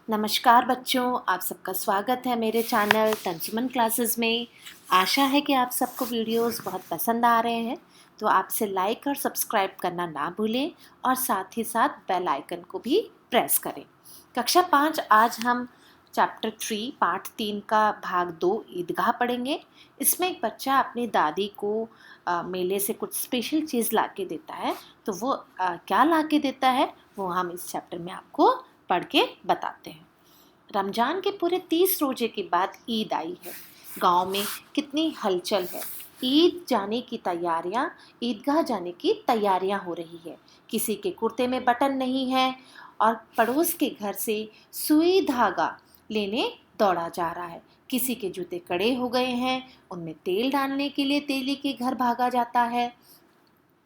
नमस्कार बच्चों, आप सबका स्वागत है मेरे चैनल तंजुमन क्लासेस में। आशा है कि आप सबको वीडियोस बहुत पसंद आ रहे हैं, तो आपसे लाइक और सब्सक्राइब करना ना भूलें और साथ ही साथ बेल आइकन को भी प्रेस करें। कक्षा 5 आज हम चैप्टर 3 पार्ट 3 का भाग 2 ईदगाह पढ़ेंगे। इसमें एक बच्चा अपनी दादी को मेले से कुछ स्पेशल चीज़ ला के देता है, तो वो क्या ला के देता है वो हम इस चैप्टर में आपको पढ़ के बताते हैं। रमज़ान के पूरे 30 रोजे के बाद ईद आई है। गांव में कितनी हलचल है। ईद जाने की तैयारियां, ईदगाह जाने की तैयारियां हो रही है। किसी के कुर्ते में बटन नहीं है और पड़ोस के घर से सुई धागा लेने दौड़ा जा रहा है। किसी के जूते कड़े हो गए हैं, उनमें तेल डालने के लिए तेली के घर भागा जाता है।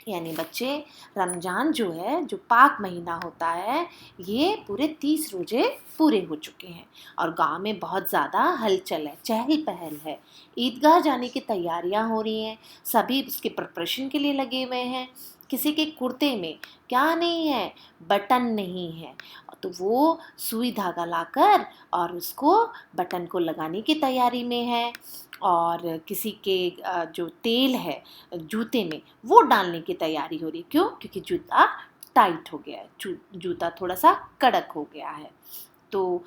यानी बच्चे, रमज़ान जो है, जो पाक महीना होता है, ये पूरे 30 रोजे पूरे हो चुके हैं और गांव में बहुत ज़्यादा हलचल है, चहल पहल है। ईदगाह जाने की तैयारियां हो रही हैं, सभी उसके प्रिपरेशन के लिए लगे हुए हैं। किसी के कुर्ते में क्या नहीं है, बटन नहीं है, तो वो सुई धागा लाकर और उसको बटन को लगाने की तैयारी में है। और किसी के जो तेल है जूते में वो डालने की तैयारी हो रही। क्यों? क्योंकि जूता टाइट हो गया है, जूता थोड़ा सा कड़क हो गया है। तो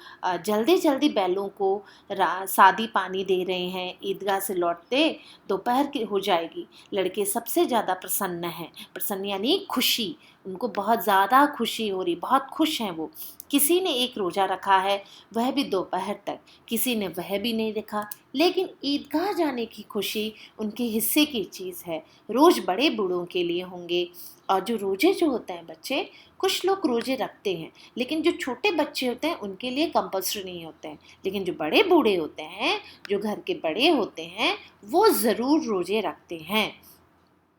जल्दी जल्दी बैलों को सादी पानी दे रहे हैं। ईदगाह से लौटते दोपहर की हो जाएगी। लड़के सबसे ज़्यादा प्रसन्न हैं। प्रसन्न यानी खुशी, उनको बहुत ज़्यादा खुशी हो रही, बहुत खुश हैं वो। किसी ने एक रोज़ा रखा है, वह भी दोपहर तक, किसी ने वह भी नहीं रखा, लेकिन ईदगाह जाने की खुशी उनके हिस्से की चीज़ है। रोज़ बड़े बूढ़ों के लिए होंगे। और जो रोजे जो होते हैं बच्चे, कुछ लोग रोजे रखते हैं, लेकिन जो छोटे बच्चे होते हैं उनके लिए कंपल्सरी नहीं होते हैं। लेकिन जो बड़े बूढ़े होते हैं, जो घर के बड़े होते हैं, वो ज़रूर रोजे रखते हैं।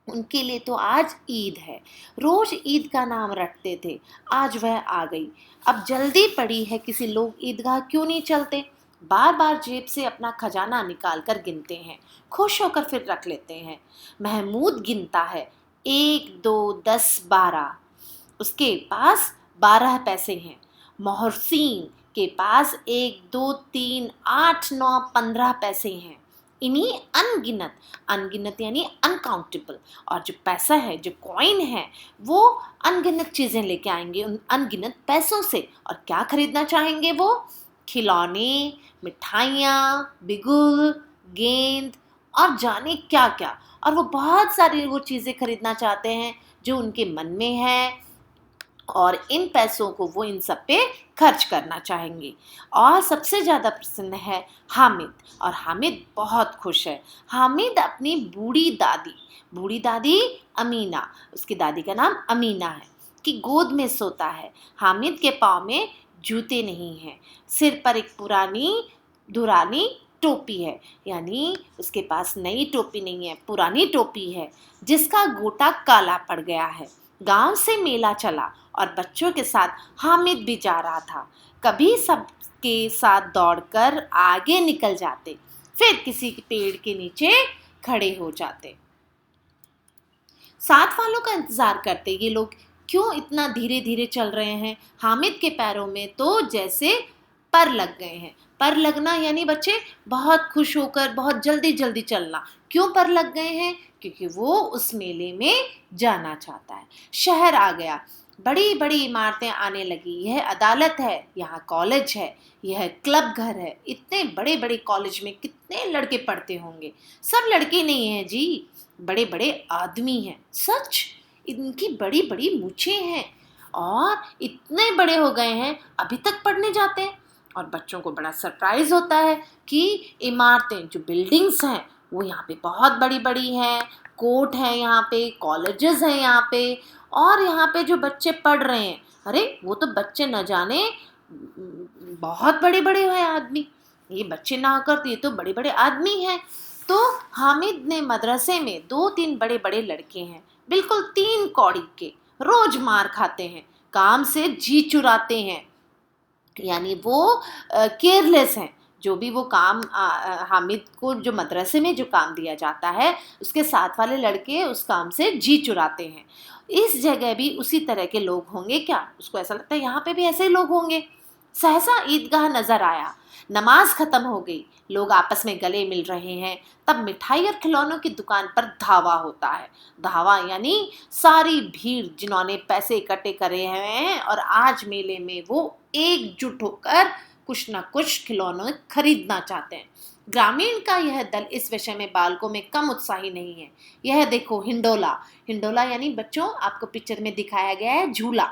उनके लिए तो आज ईद है। रोज़ ईद का नाम रटते थे, आज वह आ गई। अब जल्दी पड़ी है, किसी लोग ईदगाह क्यों नहीं चलते? बार बार जेब से अपना खजाना निकाल कर गिनते हैं, खुश होकर फिर रख लेते हैं। महमूद गिनता है, 1 2 10 12। उसके पास 12 पैसे हैं। मोहसिन के पास 1 2 3 8 9 15 पैसे हैं। इन्हीं अनगिनत, अनगिनत यानी अनकाउंटेबल, और जो पैसा है, जो कॉइन है, वो अनगिनत चीज़ें लेके आएंगे उन अनगिनत पैसों से। और क्या खरीदना चाहेंगे वो? खिलौने, मिठाइयाँ, बिगुल, गेंद और जाने क्या क्या। और वो बहुत सारी वो चीज़ें खरीदना चाहते हैं जो उनके मन में है, और इन पैसों को वो इन सब पे खर्च करना चाहेंगे। और सबसे ज़्यादा प्रसन्न है हामिद, और हामिद बहुत खुश है। हामिद अपनी बूढ़ी दादी अमीना, उसकी दादी का नाम अमीना है, की गोद में सोता है। हामिद के पाँव में जूते नहीं हैं, सिर पर एक पुरानी धुरानी टोपी है। यानी उसके पास नई टोपी नहीं है, पुरानी टोपी है जिसका गोटा काला पड़ गया है। गांव से मेला चला और बच्चों के साथ हामिद भी जा रहा था। कभी सबके साथ दौड़कर आगे निकल जाते, फिर किसी पेड़ के नीचे खड़े हो जाते। साथ वालों का इंतजार करते ये लोग क्यों इतना धीरे धीरे चल रहे हैं। हामिद के पैरों में तो जैसे पर लग गए हैं। पर लगना यानी बच्चे बहुत खुश होकर बहुत जल्दी जल्दी चलना। क्यों पर लग गए हैं? क्योंकि वो उस मेले में जाना चाहता है। शहर आ गया, बड़ी बड़ी इमारतें आने लगी। यह अदालत है, यहाँ कॉलेज है, यह क्लब घर है। इतने बड़े बड़े कॉलेज में कितने लड़के पढ़ते होंगे। सब लड़के नहीं हैं जी, बड़े बड़े आदमी हैं। सच, इनकी बड़ी बड़ी मूछें हैं और इतने बड़े हो गए हैं, अभी तक पढ़ने जाते हैं। और बच्चों को बड़ा सरप्राइज होता है कि इमारतें, जो बिल्डिंग्स हैं, वो यहाँ पे बहुत बड़ी बड़ी हैं। कोर्ट है यहाँ पे, कॉलेजेस हैं यहाँ पे, और यहाँ पे जो बच्चे पढ़ रहे हैं, अरे वो तो बच्चे न जाने बहुत बड़े बड़े हैं आदमी। ये बच्चे ना होकर तो ये तो बड़े बड़े आदमी हैं। तो हामिद ने मदरसे में 2 3 बड़े बड़े लड़के हैं, बिल्कुल 3 कौड़ी के, रोज मार खाते हैं, काम से जी चुराते हैं। यानी वो केयरलेस हैं। जो भी वो काम हामिद को जो मदरसे में जो काम दिया जाता है, उसके साथ वाले लड़के उस काम से जी चुराते हैं। इस जगह भी उसी तरह के लोग होंगे क्या? उसको ऐसा लगता है यहाँ पे भी ऐसे ही लोग होंगे। सहसा ईदगाह नजर आया। नमाज खत्म हो गई, लोग आपस में गले मिल रहे हैं। तब मिठाई और खिलौनों की दुकान पर धावा होता है। धावा यानी सारी भीड़ जिन्होंने पैसे इकट्ठे करे हैं और आज मेले में वो एकजुट होकर कुछ ना कुछ खिलौने खरीदना चाहते हैं। ग्रामीण का यह दल इस विषय में बालकों में कम उत्साही नहीं है। यह देखो हिंडोला। हिंडोला यानी बच्चों, आपको पिक्चर में दिखाया गया है झूला।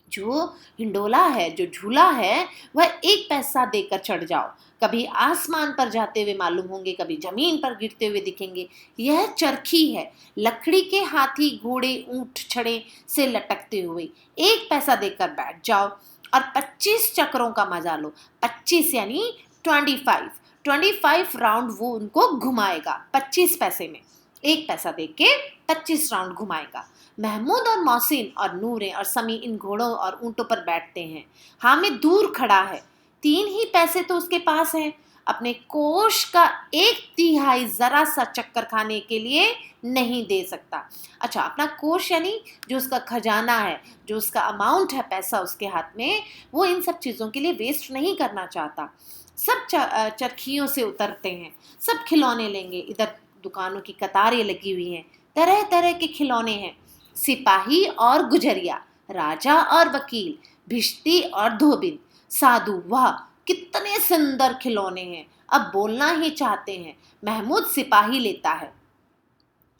जो हिंडोला है, जो झूला है, वह 1 पैसा देकर चढ़ जाओ। कभी आसमान पर जाते हुए मालूम होंगे, कभी जमीन पर गिरते हुए दिखेंगे। यह चरखी है, लकड़ी के हाथी घोड़े ऊंट छड़े से लटकते हुए। 1 पैसा देकर बैठ जाओ और 25 चक्रों का मजा लो। 25 यानी 25 राउंड वो उनको घुमाएगा 25 पैसे में। 1 पैसा दे के 25 राउंड घुमाएगा। महमूद और मोहसिन और नूरे और समी इन घोड़ों और ऊंटों पर बैठते हैं। हामिद दूर खड़ा है, 3 ही पैसे तो उसके पास हैं। अपने कोष का 1/3 जरा सा चक्कर खाने के लिए नहीं दे सकता। अच्छा, अपना कोष यानी जो उसका खजाना है, जो उसका अमाउंट है, पैसा उसके हाथ में, वो इन सब चीज़ों के लिए वेस्ट नहीं करना चाहता। सब चरखियों से उतरते हैं, सब खिलौने लेंगे। इधर दुकानों की कतारें लगी हुई हैं, तरह तरह के खिलौने हैं। सिपाही और गुजरिया, राजा और वकील, भिश्ती और धोबिन, साधु, वाह कितने सुंदर खिलौने हैं। अब बोलना ही चाहते हैं। महमूद सिपाही लेता है,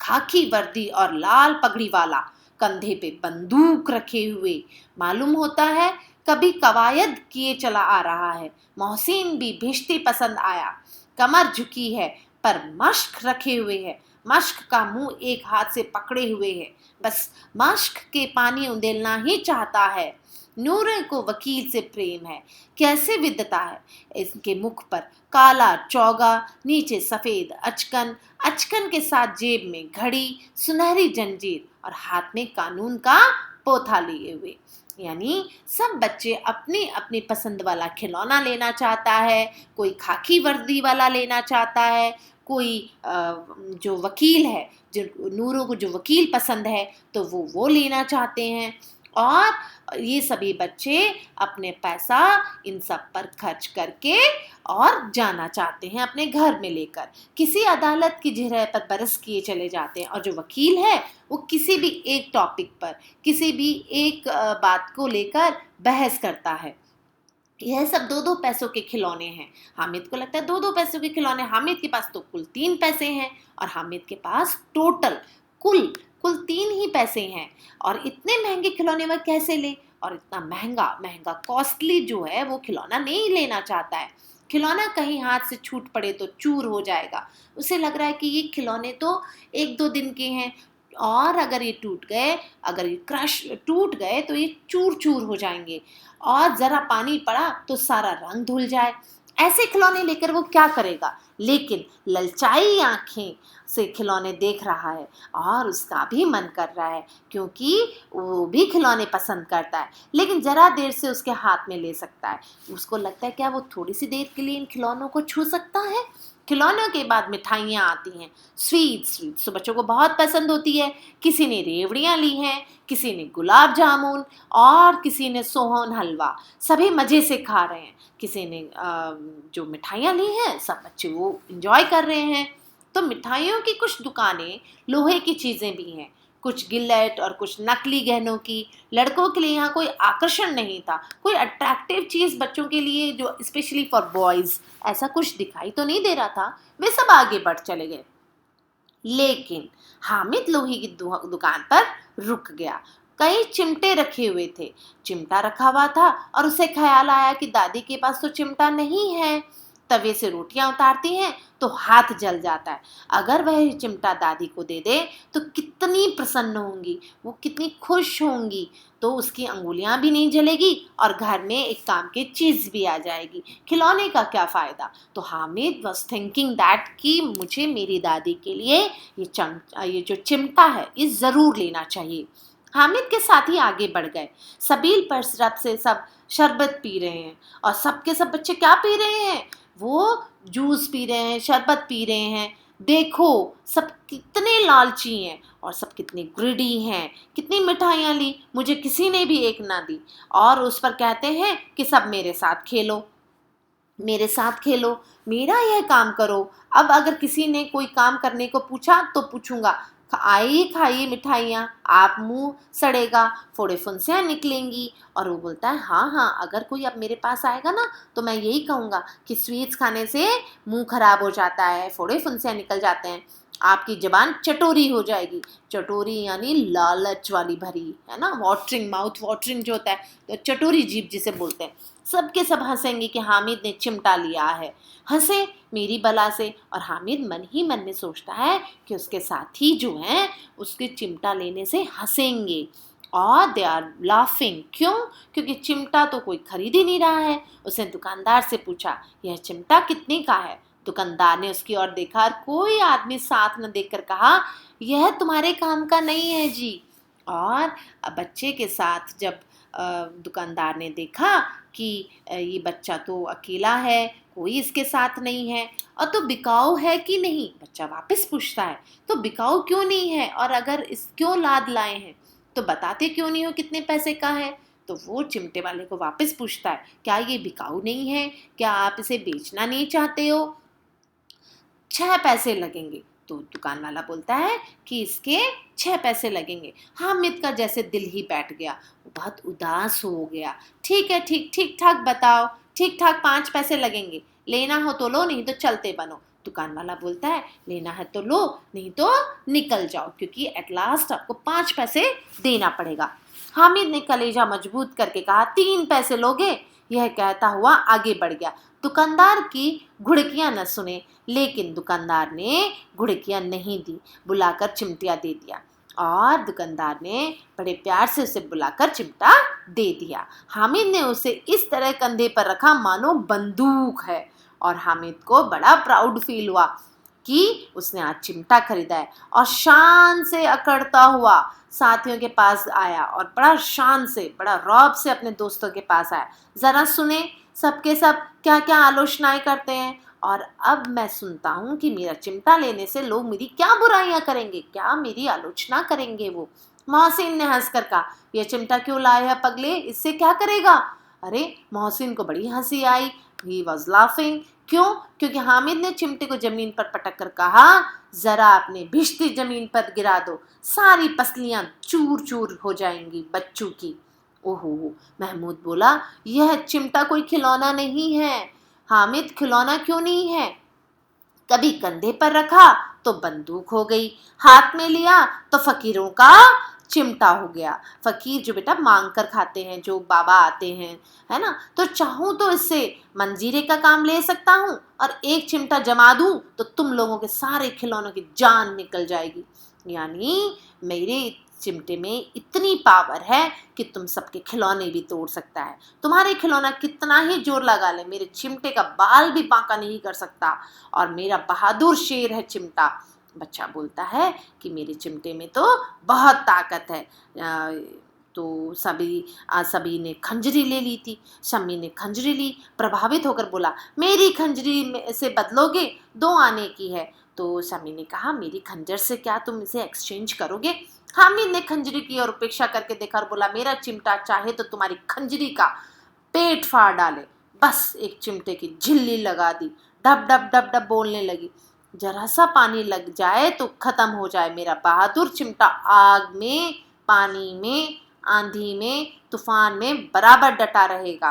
खाकी वर्दी और लाल पगड़ी वाला, कंधे पे बंदूक रखे हुए, मालूम होता है कभी कवायद किए चला आ रहा है। मोहसिन भी भिश्ती पसंद आया, कमर झुकी है पर मश्क रखे हुए है। मश्क का मुंह एक हाथ से पकड़े हुए है, बस मश्क के पानी उंडेलना ही चाहता है। नूरे को वकील से प्रेम है, कैसे विद्यता है। इसके मुख पर काला चौगा, नीचे सफेद अचकन, अचकन के साथ जेब में घड़ी, सुनहरी जंजीर और हाथ में कानून का पोथा लिए हुए। यानी सब बच्चे अपनी अपनी पसंद वाला खिलौना लेना चाहता है। कोई खाकी वर्दी वाला लेना चाहता है, कोई जो वकील है, जो नूरों को जो वकील पसंद है तो वो लेना चाहते हैं। और ये सभी बच्चे अपने पैसा इन सब पर खर्च करके और जाना चाहते हैं अपने घर में लेकर। किसी अदालत की जिरह पर बरस किए चले जाते हैं और जो वकील है वो किसी भी एक टॉपिक पर, किसी भी एक बात को लेकर बहस करता है। यह सब 2-2 पैसों के खिलौने हैं। हामिद को लगता है 2-2 पैसों के खिलौने। हामिद के पास तो कुल 3 पैसे हैं और हामिद के पास टोटल कुल 3 ही पैसे हैं। और इतने महंगे खिलौने वह कैसे ले, और इतना महंगा महंगा कॉस्टली जो है वो खिलौना नहीं लेना चाहता है। खिलौना कहीं हाथ से छूट पड़े तो चूर हो जाएगा। उसे लग रहा है कि ये खिलौने तो 1-2 दिन के हैं और अगर ये टूट गए, अगर ये क्रश टूट गए तो ये चूर चूर हो जाएंगे और ज़रा पानी पड़ा तो सारा रंग धुल जाए। ऐसे खिलौने लेकर वो क्या करेगा। लेकिन ललचाई आंखें से खिलौने देख रहा है और उसका भी मन कर रहा है, क्योंकि वो भी खिलौने पसंद करता है, लेकिन ज़रा देर से उसके हाथ में ले सकता है। उसको लगता है क्या वो थोड़ी सी देर के लिए इन खिलौनों को छू सकता है। खिलौनों के बाद मिठाइयाँ आती हैं। स्वीट्स तो बच्चों को बहुत पसंद होती है। किसी ने रेवड़ियाँ ली हैं, किसी ने गुलाब जामुन और किसी ने सोहन हलवा। सभी मज़े से खा रहे हैं। किसी ने जो मिठाइयाँ ली हैं, सब बच्चे वो इंजॉय कर रहे हैं। तो मिठाइयों की कुछ दुकानें लोहे की चीज़ें भी हैं, कुछ गिल्लेट और कुछ नकली गहनों की। लड़कों के लिए यहाँ कोई आकर्षण नहीं था, कोई अट्रैक्टिव चीज़ बच्चों के लिए जो स्पेशली फॉर बॉयज़ ऐसा कुछ दिखाई तो नहीं दे रहा था। वे सब आगे बढ़ चले गए। लेकिन हामिद लोहे की दुकान पर रुक गया। कई चिमटे रखे हुए थे। चिमटा रखा हुआ था और उसे ख्याल आया कि दादी के पास तो चिमटा नहीं है। तवे से रोटियां उतारती हैं तो हाथ जल जाता है। अगर वह चिमटा दादी को दे दे तो कितनी प्रसन्न होंगी, वो कितनी खुश होंगी। तो उसकी अंगुलियां भी नहीं जलेगी और घर में एक काम की चीज़ भी आ जाएगी। खिलौने का क्या फ़ायदा। तो हामिद वॉज थिंकिंग दैट कि मुझे मेरी दादी के लिए ये जो चिमटा है ये ज़रूर लेना चाहिए। हामिद के साथ ही आगे बढ़ गए। सबील पर रब से सब शरबत पी रहे हैं और सबके सब बच्चे क्या पी रहे हैं, वो जूस पी रहे हैं, शरबत पी रहे हैं। देखो सब कितने लालची हैं और सब कितने ग्रिडी हैं, कितनी मिठाइयाँ ली, मुझे किसी ने भी एक ना दी। और उस पर कहते हैं कि सब मेरे साथ खेलो, मेरे साथ खेलो, मेरा यह काम करो। अब अगर किसी ने कोई काम करने को पूछा तो पूछूंगा, आइए खाइए मिठाइयाँ, आप मुंह सड़ेगा, फोड़े फुंसियाँ निकलेंगी। और वो बोलता है हाँ हाँ, अगर कोई अब मेरे पास आएगा ना तो मैं यही कहूँगा कि स्वीट्स खाने से मुंह खराब हो जाता है, फोड़े फुंसियाँ निकल जाते हैं, आपकी जबान चटोरी हो जाएगी। चटोरी यानी लालच वाली भरी, है ना, वाटरिंग, माउथ वाटरिंग जो होता है, तो चटोरी जीभ जिसे बोलते हैं। सबके सब हंसेंगे कि हामिद ने चिमटा लिया है, हंसे मेरी बला से। और हामिद मन ही मन में सोचता है कि उसके साथी जो हैं उसके चिमटा लेने से हंसेंगे, और दे आर लाफिंग। क्यों? क्योंकि चिमटा तो कोई खरीद ही नहीं रहा है। उसने दुकानदार से पूछा, यह चिमटा कितने का है? दुकानदार ने उसकी ओर देखा और कोई आदमी साथ न देखकर कहा, यह तुम्हारे काम का नहीं है जी। और बच्चे के साथ जब दुकानदार ने देखा कि ये बच्चा तो अकेला है, कोई इसके साथ नहीं है, और तो बिकाऊ है कि नहीं, बच्चा वापस पूछता है, तो बिकाऊ क्यों नहीं है, और अगर इस क्यों लाद लाए हैं तो बताते क्यों नहीं हो कितने पैसे का है? तो वो चिमटे वाले को वापस पूछता है, क्या ये बिकाऊ नहीं है, क्या आप इसे बेचना नहीं चाहते हो? 6 पैसे लगेंगे। तो दुकान वाला बोलता है कि इसके 6 पैसे लगेंगे। हामिद का जैसे दिल ही बैठ गया, वो बहुत उदास हो गया। ठीक है, ठीक ठीक ठाक बताओ, ठीक ठाक 5 पैसे लगेंगे, लेना हो तो लो, नहीं तो चलते बनो। दुकान वाला बोलता है, लेना है तो लो, नहीं तो निकल जाओ, क्योंकि एट लास्ट आपको 5 पैसे देना पड़ेगा। हामिद ने कलेजा मजबूत करके कहा, 3 पैसे लोगे? यह कहता हुआ आगे बढ़ गया। दुकानदार की घुड़कियां न सुने, लेकिन दुकानदार ने घुड़कियां नहीं दी, बुलाकर चिमटिया दे दिया। और दुकानदार ने बड़े प्यार से उसे बुलाकर चिमटा दे दिया। हामिद ने उसे इस तरह कंधे पर रखा मानो बंदूक है, और हामिद को बड़ा प्राउड फील हुआ कि उसने आज चिमटा खरीदा है। और शान से अकड़ता हुआ साथियों के पास आया, और बड़ा शान से, बड़ा रौब से अपने दोस्तों के पास आया। जरा सुने सबके सब क्या क्या आलोचनाएं करते हैं, और अब मैं सुनता हूँ कि मेरा चिमटा लेने से लोग मेरी क्या बुराइयां करेंगे, क्या मेरी आलोचना करेंगे वो। मोहसिन ने हंसकर कहा, यह चिमटा क्यों लाया है पगले, इससे क्या करेगा? अरे मोहसिन को बड़ी हंसी आई, ही वॉज लाफिंग। क्यों? क्योंकि हामिद ने चिमटे को जमीन पर पटक कर कहा, जरा अपने भिश्ती जमीन पर गिरा दो, सारी पसलियां चूर चूर हो जाएंगी बच्चों की। ओहो, महमूद बोला, यह चिमटा कोई खिलौना नहीं है। हामिद, खिलौना क्यों नहीं है? कभी कंधे पर रखा तो बंदूक हो गई, हाथ में लिया तो फकीरों का चिमटा हो गया। फकीर जो बेटा मांग कर खाते हैं, जो बाबा आते हैं, है ना, तो चाहूं तो इससे मंजीरे का काम ले सकता हूं, और एक चिमटा जमा दूं तो तुम लोगों के सारे खिलौनों की जान निकल जाएगी। यानी मेरे चिमटे में इतनी पावर है कि तुम सबके खिलौने भी तोड़ सकता है। तुम्हारे खिलौना कितना ही जोर लगा ले, मेरे चिमटे का बाल भी बांका नहीं कर सकता, और मेरा बहादुर शेर है चिमटा। बच्चा बोलता है कि मेरे चिमटे में तो बहुत ताकत है। तो सभी ने खंजरी ले ली थी। शम्मी ने खंजरी ली, प्रभावित होकर बोला, मेरी खंजरी में से बदलोगे? 2 आने की है। तो शम्मी ने कहा, मेरी खंजर से क्या तुम इसे एक्सचेंज करोगे? हामिद ने खंजरी की और उपेक्षा करके देखा और बोला, मेरा चिमटा चाहे तो तुम्हारी खंजरी का पेट फाड़ डाले। बस एक चिमटे की झिल्ली लगा दी, डब डब डब डब बोलने लगी, जरा सा पानी लग जाए तो खत्म हो जाए मेरा बहादुर चिमटा। आग में, पानी में, आंधी में, तूफान में बराबर डटा रहेगा।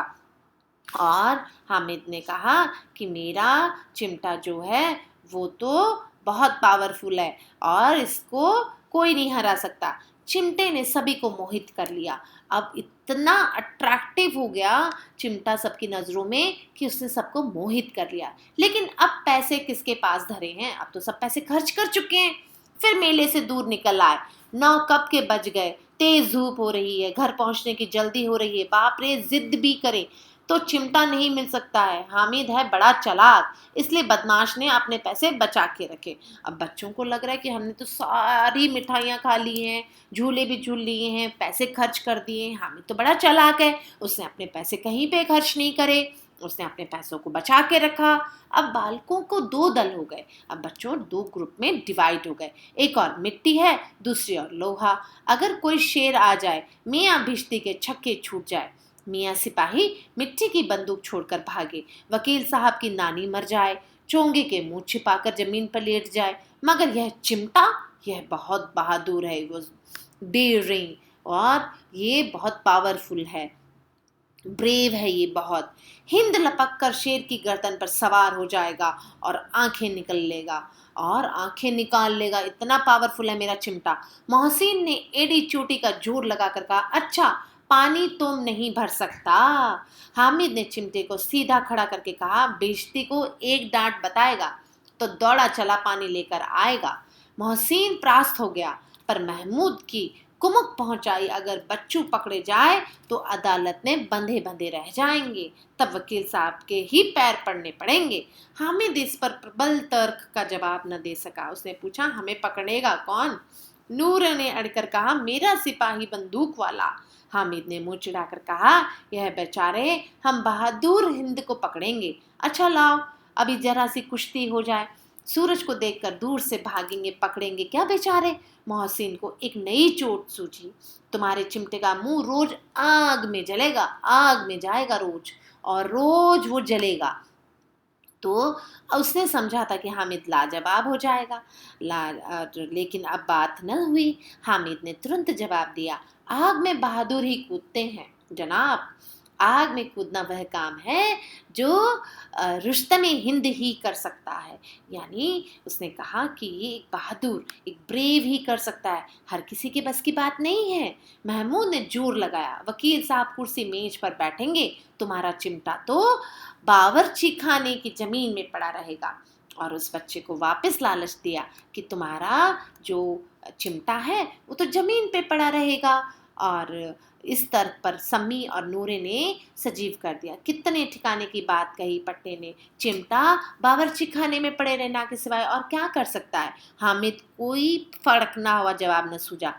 और हामिद ने कहा कि मेरा चिमटा जो है वो तो बहुत पावरफुल है, और इसको कोई नहीं हरा सकता। चिमटे ने सभी को मोहित कर लिया। अब इतना अट्रैक्टिव हो गया चिमटा सबकी नज़रों में कि उसने सबको मोहित कर लिया। लेकिन अब पैसे किसके पास धरे हैं? अब तो सब पैसे खर्च कर चुके हैं। फिर मेले से दूर निकल आए। 9 कब के बज गए, तेज धूप हो रही है, घर पहुंचने की जल्दी हो रही है। बाप रे, जिद भी करें तो चिमटा नहीं मिल सकता है। हामिद है बड़ा चालाक, इसलिए बदमाश ने अपने पैसे बचा के रखे। अब बच्चों को लग रहा है कि हमने तो सारी मिठाइयाँ खा ली हैं, झूले भी झूल लिए हैं, पैसे खर्च कर दिए। हामिद तो बड़ा चालाक है, उसने अपने पैसे कहीं पे खर्च नहीं करे। उसने अपने पैसों को बचा के रखा। अब बालकों को दो दल हो गए। अब बच्चों दो ग्रुप में डिवाइड हो गए। एक और मिट्टी है, दूसरी और लोहा। अगर कोई शेर आ जाए, मियाँ भिश्ती के छक्के छूट जाए, मियाँ सिपाही मिट्टी की बंदूक छोड़कर भागे, वकील साहब की नानी मर जाए, चोंगे के मुंह छिपाकर जमीन पर लेट जाए, मगर यह चिमटा, यह बहुत बहादुर है, वो डेयरिंग, और ये बहुत पावरफुल है, ब्रेव है, ये बहुत। हिंद लपक कर शेर की गर्दन पर सवार हो जाएगा और आंखें निकाल लेगा। इतना पावरफुल है मेरा चिमटा। मोहसिन ने एड़ी चोटी का जोर लगाकर कहा, अच्छा पानी तुम नहीं भर सकता। हामिद ने चिमटे को सीधा खड़ा करके कहा, बेइज्जती को एक डांट बताएगा तो दौड़ा चला पानी लेकर आएगा। मोहसिन त्रास्त हो गया, पर महमूद की कुमुक पहुंचाई, अगर बच्चू पकड़े जाए तो अदालत में बंधे बंधे रह जाएंगे, तब वकील साहब के ही पैर पड़ने पड़ेंगे। हामिद इस पर प्रबल तर्क का जवाब न दे सका। उसने पूछा, हमें पकड़ेगा कौन? नूर ने अड़कर कहा, मेरा सिपाही बंदूक वाला। हामिद ने मुंह चिढ़ाकर कहा, यह बेचारे, हम बहादुर हिंद को पकड़ेंगे। अच्छा लाओ, अभी जरा सी कुश्ती हो जाए, सूरज को देखकर दूर से भागेंगे, पकड़ेंगे क्या बेचारे। मोहसिन को एक नई चोट सूझी, तुम्हारे चिमटे का मुंह रोज आग में जलेगा, आग में जाएगा रोज, और रोज वो जलेगा। तो उसने समझा था कि हामिद लाजवाब हो जाएगा, लेकिन अब बात न हुई। हामिद ने तुरंत जवाब दिया, आग में बहादुर ही कूदते हैं जनाब। आग में कूदना वह काम है जो रुस्तमे हिंद ही कर सकता है। यानी उसने कहा कि ये एक बहादुर, एक ब्रेव ही कर सकता है, हर किसी के बस की बात नहीं है। महमूद ने जोर लगाया, वकील साहब कुर्सी मेज पर बैठेंगे, तुम्हारा चिमटा तो बावर्ची खाने की जमीन में पड़ा रहेगा। और उस बच्चे को वापस लालच दिया कि तुम्हारा जो चिमटा है वो तो जमीन पे पड़ा रहेगा। और इस तर्क पर सम्मी और नूरे ने सजीव कर दिया। कितने ठिकाने की बात कही पट्टे ने, चिमटा बावर्ची खाने में पड़े रहना के सिवाय और क्या कर सकता है। हामिद कोई फर्क ना हुआ जवाब न सूझा।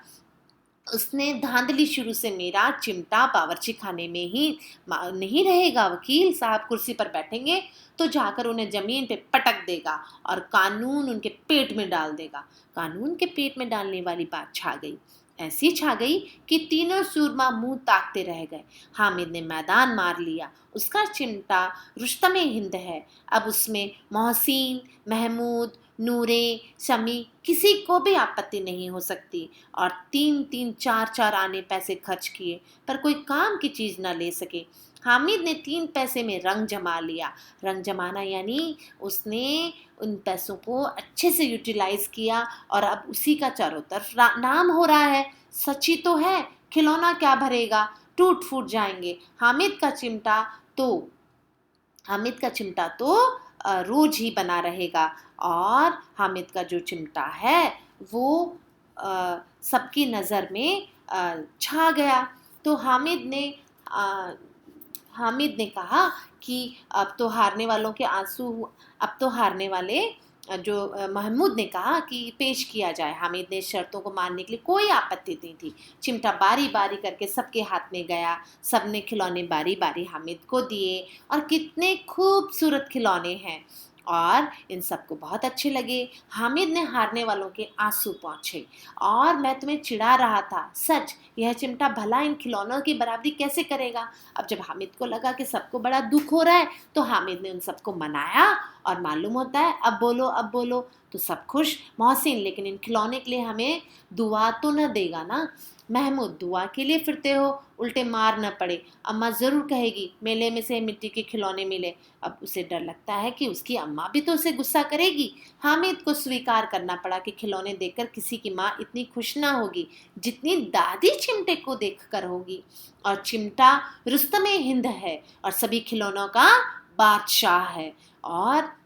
उसने धांधली शुरू से, मेरा चिमटा बावर्ची खाने में ही नहीं रहेगा, वकील साहब कुर्सी पर बैठेंगे तो जाकर उन्हें जमीन पे पटक देगा और कानून उनके पेट में डाल देगा। कानून के पेट में डालने वाली बात छा गई, ऐसी छा गई कि तीनों सूरमा मुंह ताकते रह गए। हामिद ने मैदान मार लिया, उसका चिमटा रुस्तमे हिंद है। अब उसमें मोहसिन, महमूद, नूरे, शमी, किसी को भी आपत्ति नहीं हो सकती। और 3-3, 4-4 आने पैसे खर्च किए, पर कोई काम की चीज न ले सके। हामिद ने 3 पैसे में रंग जमा लिया। रंग जमाना यानी उसने उन पैसों को अच्छे से यूटिलाइज किया, और अब उसी का चारों तरफ नाम हो रहा है। सच्ची तो है, खिलौना क्या भरेगा, टूट फूट जाएंगे। हामिद का चिमटा तो रोज ही बना रहेगा, और हामिद का जो चिमटा है वो सबकी नज़र में छा गया। तो हामिद ने कहा कि अब तो हारने वाले जो महमूद ने कहा कि पेश किया जाए। हामिद ने शर्तों को मानने के लिए कोई आपत्ति नहीं थी। चिमटा बारी बारी करके सबके हाथ में गया, सबने खिलौने बारी बारी हामिद को दिए, और कितने खूबसूरत खिलौने हैं, और इन सबको बहुत अच्छे लगे। हामिद ने हारने वालों के आंसू पोंछे, और मैं तुम्हें चिढ़ा रहा था, सच यह चिमटा भला इन खिलौनों की बराबरी कैसे करेगा। अब जब हामिद को लगा कि सबको बड़ा दुख हो रहा है, तो हामिद ने उन सबको मनाया, और मालूम होता है अब बोलो तो सब खुश। मोहसिन, लेकिन इन खिलौने के लिए हमें दुआ तो न देगा ना। महमूद, दुआ के लिए फिरते हो, उल्टे मार न पड़े, अम्मा ज़रूर कहेगी मेले में से मिट्टी के खिलौने मिले। अब उसे डर लगता है कि उसकी अम्मा भी तो उसे गुस्सा करेगी। हामिद को स्वीकार करना पड़ा कि खिलौने देखकर किसी की माँ इतनी खुश ना होगी जितनी दादी चिमटे को देखकर होगी। और चिमटा रुस्तमे हिंद है और सभी खिलौनों का बादशाह है। और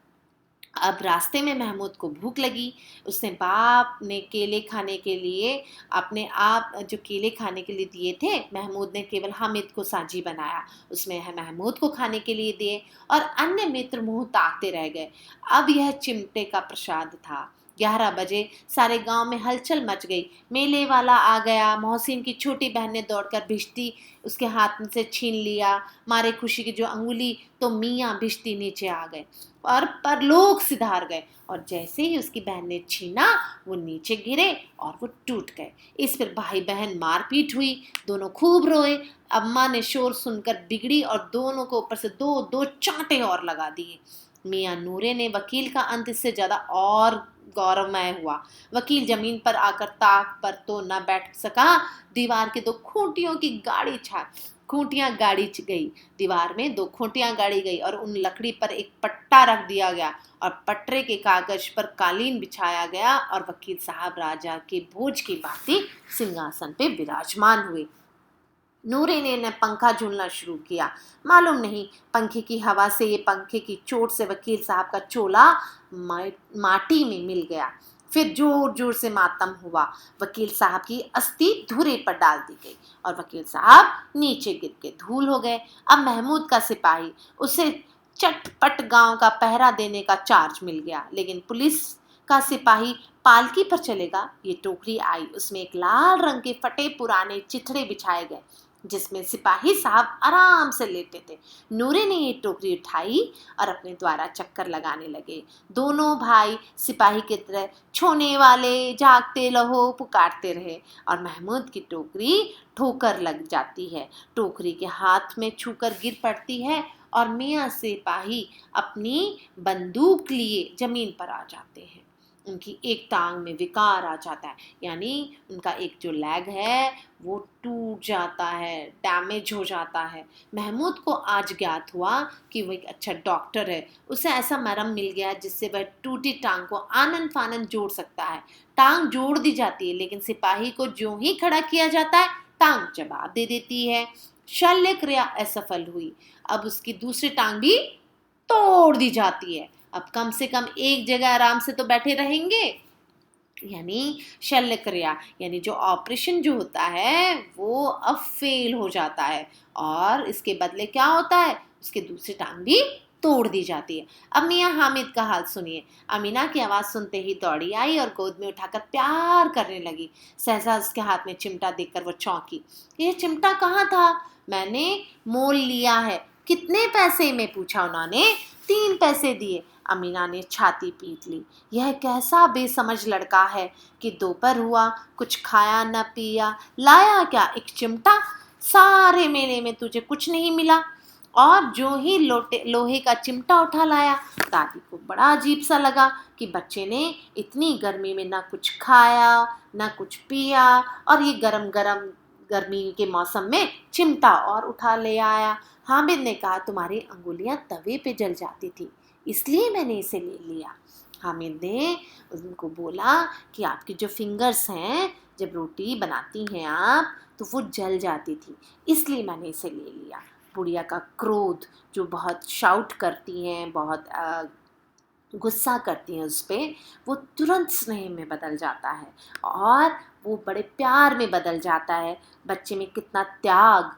अब रास्ते में महमूद को भूख लगी। उसने बाप ने केले खाने के लिए अपने आप जो केले खाने के लिए दिए थे, महमूद ने केवल हामिद को साझी बनाया, उसमें महमूद को खाने के लिए दिए, और अन्य मित्र मुंह ताकते रह गए। अब यह चिमटे का प्रसाद था, 11 बजे सारे गांव में हलचल मच गई। मेले वाला आ गया। मोहसिन की छोटी बहन ने दौड़कर भिश्ती उसके हाथ में से छीन लिया। मारे खुशी की जो अंगुली तो मियाँ भिश्ती नीचे आ गए और परलोक सिधार गए। और जैसे ही उसकी बहन ने छीना वो नीचे गिरे और वो टूट गए। इस पर भाई बहन मारपीट हुई। दोनों खूब रोए। अम्मा ने शोर सुनकर बिगड़ी और दोनों को ऊपर से दो दो चांटे और लगा दिए। मियाँ नूरे ने वकील का अंत इससे ज्यादा और गौरवमय हुआ। वकील जमीन पर आकर ताक पर तो न बैठ सका। दीवार के दो खूंटियों की गाड़ी छा खूंटियां गाड़ी गई। दीवार में दो खूंटियां गाड़ी गई और उन लकड़ी पर एक पट्टा रख दिया गया और पटरे के कागज पर कालीन बिछाया गया और वकील साहब राजा के भोज की भांति सिंहासन पे विराजमान हुए। नूरे ने पंखा झूलना शुरू किया। मालूम नहीं पंखे की हवा से ये पंखे की चोट से वकील साहब का चोला माटी में मिल गया। फिर जोर जोर से मातम हुआ। वकील साहब की अस्थि धुरे पर डाल दी गई और वकील साहब नीचे गिर के धूल हो गए। अब महमूद का सिपाही, उसे चटपट गांव का पहरा देने का चार्ज मिल गया। लेकिन पुलिस का सिपाही पालकी पर चलेगा। ये टोकरी आई, उसमें एक लाल रंग के फटे पुराने चिथड़े बिछाए गए जिसमें सिपाही साहब आराम से लेटे थे। नूरे ने ये टोकरी उठाई और अपने द्वारा चक्कर लगाने लगे। दोनों भाई सिपाही की तरह छोने वाले जागते रहो पुकारते रहे और महमूद की टोकरी ठोकर लग जाती है। टोकरी के हाथ में छूकर गिर पड़ती है और मियाँ सिपाही अपनी बंदूक लिए जमीन पर आ जाते हैं। उनकी एक टांग में विकार आ जाता है, यानी उनका एक जो लेग है वो टूट जाता है, डैमेज हो जाता है। महमूद को आज ज्ञात हुआ कि वो एक अच्छा डॉक्टर है। उसे ऐसा मरहम मिल गया जिससे वह टूटी टांग को आनन फानन जोड़ सकता है। टांग जोड़ दी जाती है लेकिन सिपाही को जो ही खड़ा किया जाता है टांग जवाब दे देती है। शल्य क्रिया असफल हुई। अब उसकी दूसरी टांग भी तोड़ दी जाती है। अब कम से कम एक जगह आराम से तो बैठे रहेंगे। यानी शल्य क्रिया यानी जो ऑपरेशन जो होता है वो अब फेल हो जाता है और इसके बदले क्या होता है, उसके दूसरी टांग भी तोड़ दी जाती है। अब मियाँ हामिद का हाल सुनिए। अमीना की आवाज़ सुनते ही दौड़ी आई और गोद में उठाकर प्यार करने लगी। सहसा उसके हाथ में चिमटा देखकर वो चौंकी। ये चिमटा कहाँ था? मैंने मोल लिया है। कितने पैसे में? पूछा उन्होंने। 3 पैसे दिए। अमीना ने छाती पीट ली। यह कैसा बेसमझ लड़का है कि दोपहर हुआ कुछ खाया न पिया, लाया क्या एक चिमटा। सारे मेले में तुझे कुछ नहीं मिला और जो ही लोहे का चिमटा उठा लाया। दादी को बड़ा अजीब सा लगा कि बच्चे ने इतनी गर्मी में ना कुछ खाया ना कुछ पिया और ये गरम गरम गर्मी के मौसम में चिमटा और उठा ले आया। हामिद ने कहा तुम्हारी अंगुलियां तवे पे जल जाती थी इसलिए मैंने इसे ले लिया। हामिद ने उनको बोला कि आपकी जो फिंगर्स हैं जब रोटी बनाती हैं आप तो वो जल जाती थी इसलिए मैंने इसे ले लिया। बुढ़िया का क्रोध जो बहुत शाउट करती हैं, बहुत गुस्सा करती हैं उस पर, वो तुरंत स्नेह में बदल जाता है और वो बड़े प्यार में बदल जाता है। बच्चे में कितना त्याग,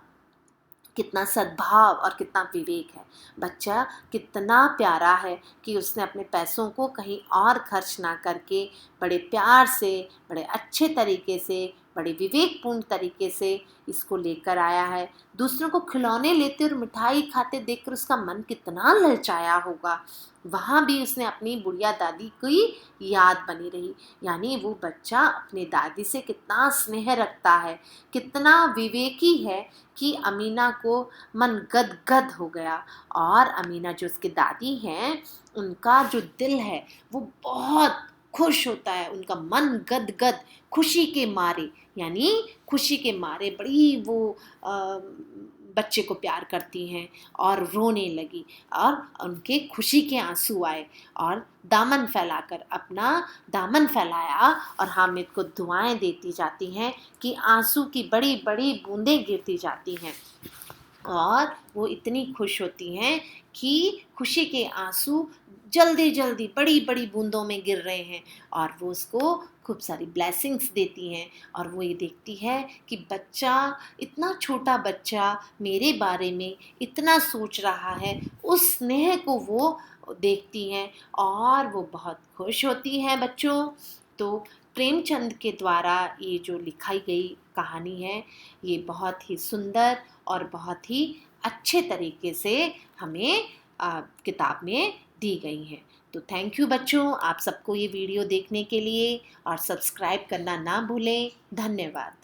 कितना सद्भाव और कितना विवेक है। बच्चा कितना प्यारा है कि उसने अपने पैसों को कहीं और खर्च ना करके बड़े प्यार से, बड़े अच्छे तरीके से, बड़े विवेकपूर्ण तरीके से इसको लेकर आया है। दूसरों को खिलौने लेते और मिठाई खाते देखकर उसका मन कितना ललचाया होगा। वहाँ भी उसने अपनी बुढ़िया दादी की याद बनी रही। यानी वो बच्चा अपने दादी से कितना स्नेह रखता है, कितना विवेकी है कि अमीना को मन गदगद हो गया। और अमीना जो उसकी दादी हैं उनका जो दिल है वो बहुत खुश होता है। उनका मन गदगद खुशी के मारे, यानी खुशी के मारे बड़ी वो बच्चे को प्यार करती हैं और रोने लगी और उनके खुशी के आंसू आए और दामन फैलाकर अपना दामन फैलाया और हामिद को दुआएं देती जाती हैं कि आंसू की बड़ी बड़ी बूंदें गिरती जाती हैं और वो इतनी खुश होती हैं कि खुशी के आंसू जल्दी जल्दी बड़ी बड़ी बूंदों में गिर रहे हैं और वो उसको खूब सारी ब्लेसिंग्स देती हैं। और वो ये देखती है कि बच्चा, इतना छोटा बच्चा मेरे बारे में इतना सोच रहा है। उस स्नेह को वो देखती हैं और वो बहुत खुश होती हैं बच्चों। तो प्रेमचंद के द्वारा ये जो लिखाई गई कहानी है, ये बहुत ही सुंदर और बहुत ही अच्छे तरीके से हमें किताब में दी गई हैं। तो थैंक यू बच्चों, आप सबको ये वीडियो देखने के लिए, और सब्सक्राइब करना ना भूलें। धन्यवाद।